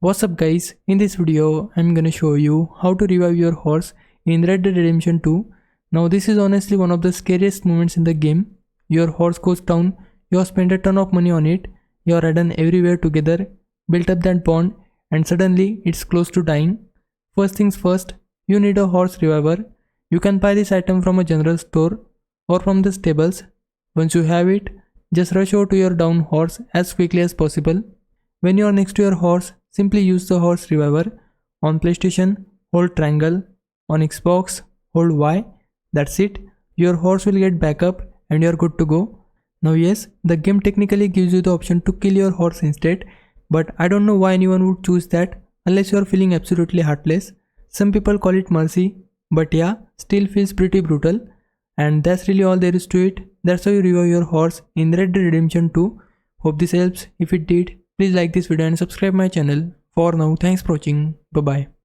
What's up guys, in this video I'm gonna show you how to revive your horse in Red Dead Redemption 2. Now this is honestly one of the scariest moments in the game. Your horse goes down, you have spent a ton of money on it, you have ridden everywhere together, built up that bond, and suddenly it's close to dying. First things first, you need a horse reviver. You can buy this item from a general store or from the stables. Once you have it, just rush over to your down horse as quickly as possible. When you are next to your horse, simply use the horse reviver. On PlayStation, hold triangle. On Xbox, hold Y. That's it. Your horse will get back up and you are good to go. Now yes, the game technically gives you the option to kill your horse instead, but I don't know why anyone would choose that unless you are feeling absolutely heartless. Some people call it mercy, but yeah, still feels pretty brutal. And that's really all there is to it. That's how you revive your horse in Red Dead Redemption 2. Hope this helps. If it did, please like this video and subscribe my channel. For now, thanks for watching. Bye bye.